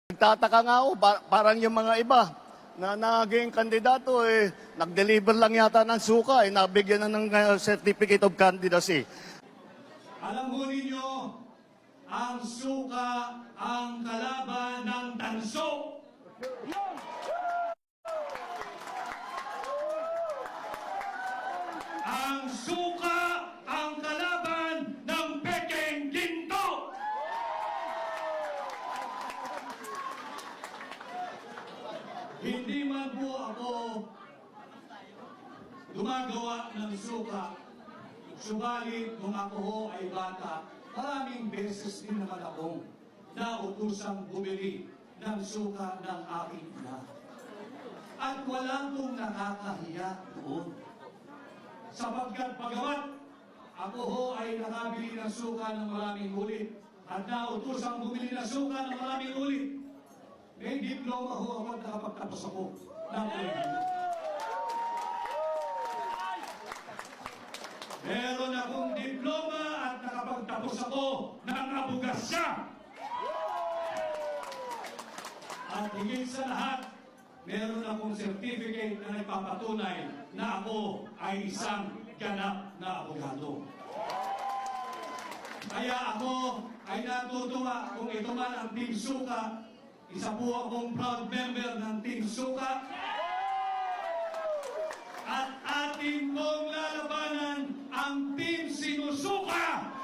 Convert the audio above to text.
Nagtataka nga ako, parang yung mga iba na naging kandidato, nag-deliver lang yata ng suka, nabigyan na ng certificate of candidacy. Alam mo ninyo, ang suka ang kalaban ng tanso. Ang suka ang kalaban ng pekeng ginto. Hindi man po ako gumagawa ng suka, subalit kung ako ho ay bata, maraming beses din naman akong nautusang bumili ng suka ng aking ina. At walang kong nakakahiya doon. Sapagkat bagamat ako ho ay nakabili ng suka ng maraming ulit at nautusang bumili ng suka ng maraming ulit, may diploma ho ako at nakapagtapos ako ng kolehiyo. Meron akong diploma at nakapagtapos ako ng abogasya. At higit sa lahat, meron akong certificate na nagpapatunay na ako ay isang ganap na abogado. Kaya ako ay natutuwa kung ito man ang Team Suka. Isa po akong proud member ng Team Suka. At ating pong lalabanan ang Team Sinusuka!